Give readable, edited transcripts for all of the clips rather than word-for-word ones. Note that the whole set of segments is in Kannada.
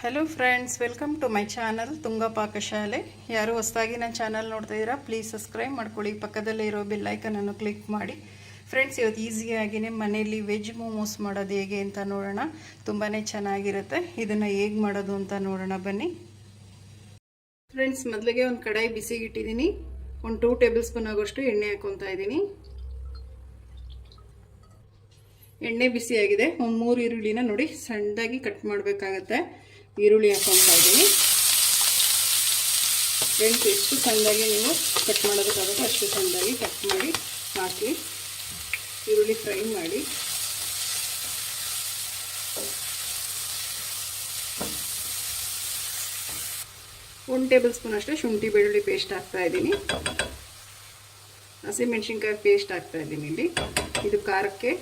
Hello friends, welcome to my channel Tunga Pakashale. ಯಾರು ಹೊಸದಾಗಿ ನನ್ನ ಚಾನಲ್ ನೋಡ್ತಾ ಇದ್ದೀರಾ, ಪ್ಲೀಸ್ ಸಬ್ಸ್ಕ್ರೈಬ್ ಮಾಡ್ಕೊಳ್ಳಿ. ಪಕ್ಕದಲ್ಲೇ ಇರೋ ಬೆಲ್ ಐಕನನ್ನು ಕ್ಲಿಕ್ ಮಾಡಿ. ಫ್ರೆಂಡ್ಸ್, ಇವತ್ತು ಈಸಿಯಾಗಿಯೇ ಮನೆಯಲ್ಲಿ ವೆಜ್ ಮೋಮೋಸ್ ಮಾಡೋದು ಹೇಗೆ ಅಂತ ನೋಡೋಣ. ತುಂಬಾ ಚೆನ್ನಾಗಿರುತ್ತೆ. ಇದನ್ನು ಹೇಗೆ ಮಾಡೋದು ಅಂತ ನೋಡೋಣ ಬನ್ನಿ. ಫ್ರೆಂಡ್ಸ್, ಮೊದಲಿಗೆ ಒಂದು ಕಡಾಯಿ ಬಿಸಿಗಿಟ್ಟಿದ್ದೀನಿ. ಒಂದು 2 ಟೇಬಲ್ ಸ್ಪೂನ್ ಆಗೋಷ್ಟು ಎಣ್ಣೆ ಹಾಕ್ಕೊತಾ ಇದ್ದೀನಿ. ಎಣ್ಣೆ ಬಿಸಿಯಾಗಿದೆ. ಒಂದು 3 ಈರುಳ್ಳಿನ ನೋಡಿ ಸಣ್ಣದಾಗಿ ಕಟ್ ಮಾಡಬೇಕಾಗತ್ತೆ. ಈರುಳ್ಳಿ ಹಾಕ್ಕೊತಾ ಇದ್ದೀನಿ. ಫ್ರೆಂಡ್ಸ್, ಎಷ್ಟು ಸಣ್ಣದಾಗಿ ನೀವು ಕಟ್ ಮಾಡೋದಕ್ಕಾಗುತ್ತೆ ಅಷ್ಟು ಸಣ್ಣದಾಗಿ ಕಟ್ ಮಾಡಿ ಹಾಕಿ ಈರುಳ್ಳಿ ಫ್ರೈ ಮಾಡಿ. ಒಂದು ಟೇಬಲ್ ಸ್ಪೂನ್ ಅಷ್ಟು ಶುಂಠಿ ಬೆಳ್ಳುಳ್ಳಿ ಪೇಸ್ಟ್ ಹಾಕ್ತಾ ಇದ್ದೀನಿ. ಹಸಿಮೆಣಸಿನ್ಕಾಯಿ ಪೇಸ್ಟ್ ಹಾಕ್ತಾ ಇದ್ದೀನಿ ಇಲ್ಲಿ. ಇದು ಖಾರಕ್ಕೆ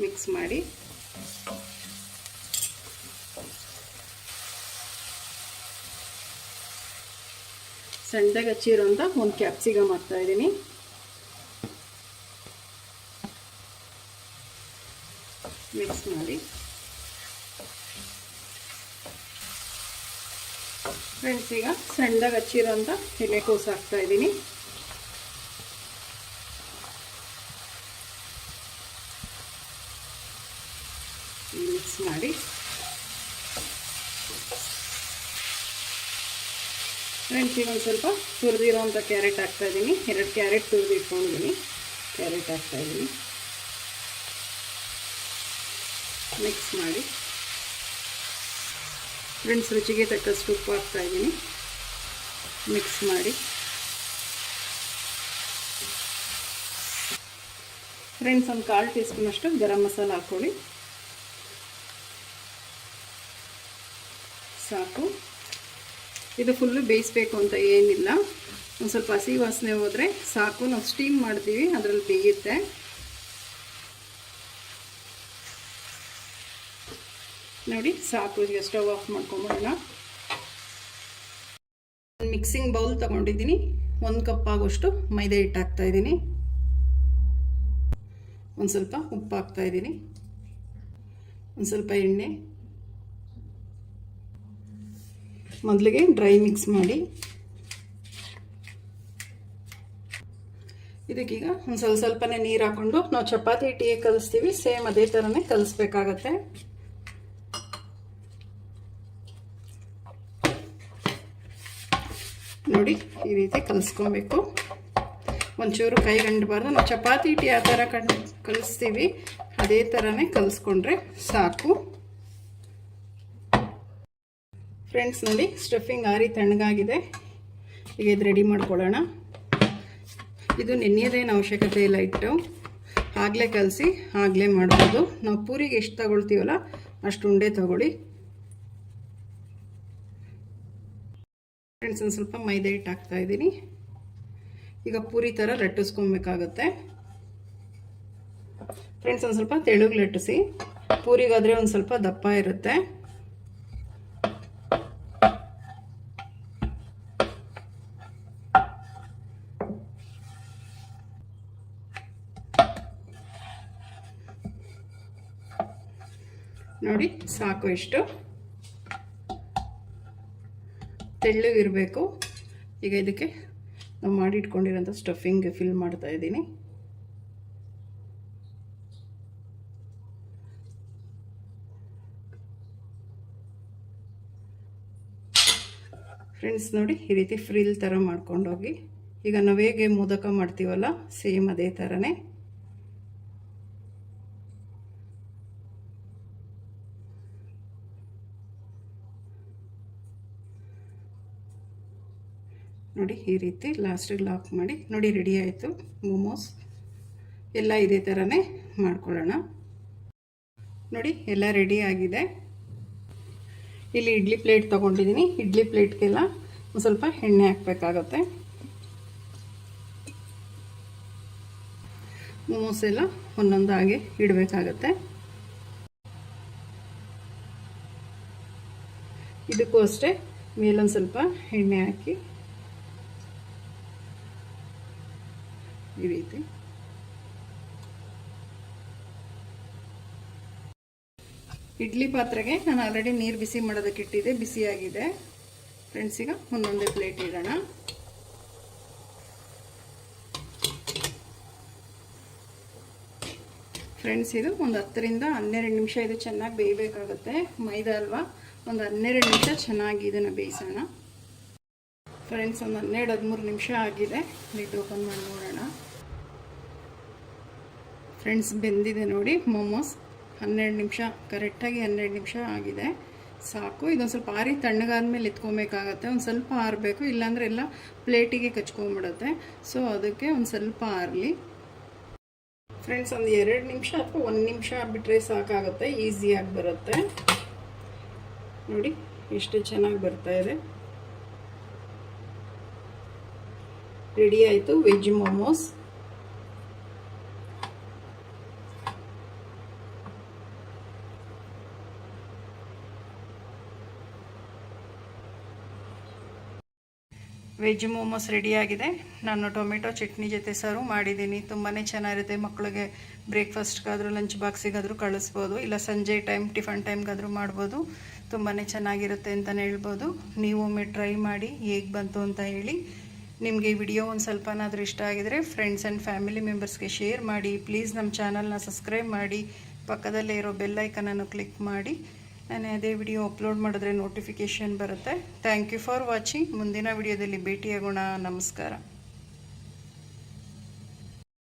ಮಿಕ್ಸ್ ಮಾಡಿ ಸಣ್ಣದಾಗಿ ಹಚ್ಚಿರೋಂಥ ಒಂದು ಕ್ಯಾಪ್ಸಿಕಮ್ ಹಾಕ್ತಾ ಇದ್ದೀನಿ. ಮಿಕ್ಸ್ ಮಾಡಿ. ಫ್ರೆಂಡ್ಸ್, ಈಗ ಸಣ್ಣದಾಗಿ ಹಚ್ಚಿರೋಂಥ ಎಲೆಕೋಸು ಹಾಕ್ತಾ ಇದ್ದೀನಿ. ಮಿಕ್ಸ್ ಮಾಡಿ. ಫ್ರೆಂಡ್ಸ್, ಈಗ ಒಂದು ಸ್ವಲ್ಪ ತುರಿದಿರೋಂಥ ಕ್ಯಾರೆಟ್ ಹಾಕ್ತಾ ಇದ್ದೀನಿ. 2 ಕ್ಯಾರೆಟ್ ತುರಿದು ಇಟ್ಕೊಂಡಿದ್ದೀನಿ. ಕ್ಯಾರೆಟ್ ಹಾಕ್ತಾ ಇದ್ದೀನಿ. ಮಿಕ್ಸ್ ಮಾಡಿ. ಫ್ರೆಂಡ್ಸ್, ರುಚಿಗೆ ತಕ್ಕಷ್ಟು ಉಪ್ಪು ಹಾಕ್ತಾ ಇದ್ದೀನಿ. ಮಿಕ್ಸ್ ಮಾಡಿ. ಫ್ರೆಂಡ್ಸ್, ಒಂದು 1/4 ಟೀ ಸ್ಪೂನ್ ಅಷ್ಟು ಗರಂ ಮಸಾಲ ಹಾಕ್ಕೊಳ್ಳಿ. ಸಾಕು. ಇದು ಫುಲ್ಲು ಬೇಯಿಸಬೇಕು ಅಂತ ಏನಿಲ್ಲ. ಒಂದು ಸ್ವಲ್ಪ ಹಸಿ ವಾಸನೆ ಹೋದರೆ ಸಾಕು. ನಾವು ಸ್ಟೀಮ್ ಮಾಡ್ತೀವಿ, ಅದರಲ್ಲಿ ಬೇಯುತ್ತೆ. ನೋಡಿ ಸಾಕು. ಈಗ ಸ್ಟವ್ ಆಫ್ ಮಾಡ್ಕೊಂಬಿಡೋಣ. ಮಿಕ್ಸಿಂಗ್ ಬೌಲ್ ತೊಗೊಂಡಿದ್ದೀನಿ. 1 ಕಪ್ ಆಗೋಷ್ಟು ಮೈದಾ ಹಿಟ್ಟು ಹಾಕ್ತಾಯಿದ್ದೀನಿ. ಒಂದು ಸ್ವಲ್ಪ ಉಪ್ಪು ಹಾಕ್ತಾಯಿದ್ದೀನಿ. ಒಂದು ಸ್ವಲ್ಪ ಎಣ್ಣೆ. ಮೊದಲಿಗೆ ಡ್ರೈ ಮಿಕ್ಸ್ ಮಾಡಿ. ಇದಕ್ಕೀಗ ಒಂದು ಸ್ವಲ್ಪನೇ ನೀರು ಹಾಕ್ಕೊಂಡು ನಾವು ಚಪಾತಿ ಹಿಟ್ಟಿಗೆ ಕಲಿಸ್ತೀವಿ, ಸೇಮ್ ಅದೇ ಥರನೇ ಕಲಿಸ್ಬೇಕಾಗತ್ತೆ. ನೋಡಿ, ಈ ರೀತಿ ಕಲಿಸ್ಕೊಬೇಕು. ಒಂಚೂರು ಕೈ ಗಂಡಬಾರ್ದು. ನಾವು ಚಪಾತಿ ಹಿಟ್ಟು ಯಾವ ಥರ ಕಲಿಸ್ತೀವಿ ಅದೇ ಥರನೇ ಕಲಿಸ್ಕೊಂಡ್ರೆ ಸಾಕು. ಫ್ರೆಂಡ್ಸ್, ನೋಡಿ ಸ್ಟಫಿಂಗ್ ಆರಿ ತಣ್ಣಗಾಗಿದೆ. ಈಗ ಇದು ರೆಡಿ ಮಾಡ್ಕೊಳ್ಳೋಣ. ಇದು ನೆನೆಯೋದೇನು ಅವಶ್ಯಕತೆ ಇಲ್ಲ. ಇಟ್ಟು ಆಗಲೇ ಕಲಸಿ ಆಗಲೇ ಮಾಡ್ಬೋದು. ನಾವು ಪೂರಿಗೆ ಎಷ್ಟು ತಗೊಳ್ತೀವಲ್ಲ ಅಷ್ಟು ಉಂಡೆ ತಗೊಳ್ಳಿ. ಫ್ರೆಂಡ್ಸ್, ಒಂದು ಸ್ವಲ್ಪ ಮೈದಾ ಹಿಟ್ಟು ಹಾಕ್ತಾಯಿದ್ದೀನಿ. ಈಗ ಪೂರಿ ಥರ ಲಟ್ಟಿಸ್ಕೊಬೇಕಾಗತ್ತೆ. ಫ್ರೆಂಡ್ಸ್, ಒಂದು ಸ್ವಲ್ಪ ತೆಳುಗೆ ಲಟ್ಟಿಸಿ. ಪೂರಿಗಾದರೆ ಒಂದು ಸ್ವಲ್ಪ ದಪ್ಪ ಇರುತ್ತೆ. ನೋಡಿ ಸಾಕು. ಇಷ್ಟು ತೆಳ್ಳಗಿರಬೇಕು. ಈಗ ಇದಕ್ಕೆ ನಾವು ಮಾಡಿಟ್ಕೊಂಡಿರೋಂಥ ಸ್ಟಫಿಂಗ್ ಫಿಲ್ ಮಾಡ್ತಾ ಇದ್ದೀನಿ. ಫ್ರೆಂಡ್ಸ್, ನೋಡಿ ಈ ರೀತಿ ಫ್ರಿಲ್ ಥರ ಮಾಡ್ಕೊಂಡೋಗಿ. ಈಗ ನಾವು ಹೇಗೆ ಮೋದಕ ಮಾಡ್ತೀವಲ್ಲ ಸೇಮ್ ಅದೇ ಥರನೇ. ನೋಡಿ ಈ ರೀತಿ ಲಾಸ್ಟಿಗೆ ಲಾಕ್ ಮಾಡಿ. ನೋಡಿ ರೆಡಿ ಆಯಿತು ಮೋಮೋಸ್. ಎಲ್ಲ ಇದೇ ಥರನೇ ಮಾಡ್ಕೊಳ್ಳೋಣ. ನೋಡಿ ಎಲ್ಲ ರೆಡಿ ಆಗಿದೆ. ಇಲ್ಲಿ ಇಡ್ಲಿ ಪ್ಲೇಟ್ ತೊಗೊಂಡಿದ್ದೀನಿ. ಇಡ್ಲಿ ಪ್ಲೇಟ್ಗೆಲ್ಲ ಒಂದು ಸ್ವಲ್ಪ ಎಣ್ಣೆ ಹಾಕಬೇಕಾಗತ್ತೆ. ಮೋಮೋಸ್ ಎಲ್ಲ ಒಂದೊಂದು ಹಾಗೆ ಇಡಬೇಕಾಗತ್ತೆ. ಇದಕ್ಕೂ ಅಷ್ಟೇ ಮೇಲೊಂದು ಸ್ವಲ್ಪ ಎಣ್ಣೆ ಹಾಕಿ ಈ ರೀತಿ ಇಡ್ಲಿ ಪಾತ್ರೆಗೆ ನಾನು ಆಲ್ರೆಡಿ ನೀರು ಬಿಸಿ ಮಾಡೋದಕ್ಕೆ ಇಟ್ಟಿದ್ದೆ, ಬಿಸಿಯಾಗಿದೆ. ಫ್ರೆಂಡ್ಸ್, ಈಗ ಒಂದೊಂದೇ ಪ್ಲೇಟ್ ಇಡೋಣ. ಫ್ರೆಂಡ್ಸ್, ಇದು ಒಂದು 10 ರಿಂದ 12 ನಿಮಿಷ ಇದು ಚೆನ್ನಾಗಿ ಬೇಯಬೇಕಾಗುತ್ತೆ. ಮೈದಾ ಅಲ್ವಾ, ಒಂದು 12 ನಿಮಿಷ ಚೆನ್ನಾಗಿ ಇದನ್ನು ಬೇಯಿಸೋಣ. ಫ್ರೆಂಡ್ಸ್, ಒಂದು 12-13 ನಿಮಿಷ ಆಗಿದೆ. ಲಿಡ್ ಓಪನ್ ಮಾಡಿ ನೋಡೋಣ. ಫ್ರೆಂಡ್ಸ್, ಬೆಂದಿದೆ ನೋಡಿ ಮೋಮೋಸ್. 12 ನಿಮಿಷ, ಕರೆಕ್ಟಾಗಿ 12 ನಿಮಿಷ ಆಗಿದೆ. ಸಾಕು. ಇದೊಂದು ಸ್ವಲ್ಪ ಆರಿ ತಣ್ಣಗಾದ್ಮೇಲೆ ಎತ್ಕೊಬೇಕಾಗತ್ತೆ. ಒಂದು ಸ್ವಲ್ಪ ಆರಬೇಕು, ಇಲ್ಲಾಂದರೆ ಎಲ್ಲ ಪ್ಲೇಟಿಗೆ ಕಚ್ಕೊಂಡ್ಬಿಡುತ್ತೆ. ಸೊ ಅದಕ್ಕೆ ಒಂದು ಸ್ವಲ್ಪ ಆರಲಿ. ಫ್ರೆಂಡ್ಸ್, ಒಂದು 2 ನಿಮಿಷ ಅಥವಾ 1 ನಿಮಿಷ ಬಿಟ್ಟರೆ ಸಾಕಾಗುತ್ತೆ, ಈಸಿಯಾಗಿ ಬರುತ್ತೆ. ನೋಡಿ ಎಷ್ಟು ಚೆನ್ನಾಗಿ ಬರ್ತಾ ಇದೆ. ರೆಡಿ ಆಯಿತು ವೆಜ್ ಮೋಮೋಸ್. ವೆಜ್ ಮೋಮೋಸ್ ರೆಡಿಯಾಗಿದೆ. ನಾನು ಟೊಮೆಟೊ ಚಟ್ನಿ ಜೊತೆ ಸರ್ವ್ ಮಾಡಿದ್ದೀನಿ. ತುಂಬಾ ಚೆನ್ನಾಗಿರುತ್ತೆ. ಮಕ್ಕಳಿಗೆ ಬ್ರೇಕ್ಫಾಸ್ಟ್ಗಾದರೂ ಲಂಚ್ ಬಾಕ್ಸಿಗಾದರೂ ಕಳಿಸ್ಬೋದು, ಇಲ್ಲ ಸಂಜೆ ಟೈಮ್ ಟಿಫನ್ ಟೈಮ್ಗಾದರೂ ಮಾಡ್ಬೋದು. ತುಂಬಾ ಚೆನ್ನಾಗಿರುತ್ತೆ ಅಂತಲೇ ಹೇಳ್ಬೋದು. ನೀವು ಒಮ್ಮೆ ಟ್ರೈ ಮಾಡಿ ಹೇಗೆ ಬಂತು ಅಂತ ಹೇಳಿ. ನಿಮಗೆ ಈ ವಿಡಿಯೋ ಒಂದು ಸ್ವಲ್ಪನಾದರೂ ಇಷ್ಟ ಆಗಿದರೆ ಫ್ರೆಂಡ್ಸ್ ಆ್ಯಂಡ್ ಫ್ಯಾಮಿಲಿ ಮೆಂಬರ್ಸ್ಗೆ ಶೇರ್ ಮಾಡಿ. ಪ್ಲೀಸ್ ನಮ್ಮ ಚಾನಲ್ನ ಸಬ್ಸ್ಕ್ರೈಬ್ ಮಾಡಿ, ಪಕ್ಕದಲ್ಲೇ ಇರೋ ಬೆಲ್ ಐಕನನ್ನು ಕ್ಲಿಕ್ ಮಾಡಿ. ನಾನು ಅದೇ ವಿಡಿಯೋ ಅಪ್ಲೋಡ್ ಮಾಡಿದ್ರೆ ನೋಟಿಫಿಕೇಷನ್ ಬರುತ್ತೆ. Thank you for watching. ಮುಂದಿನ ವಿಡಿಯೋದಲ್ಲಿ ಭೇಟಿಯಾಗೋಣ. ನಮಸ್ಕಾರ.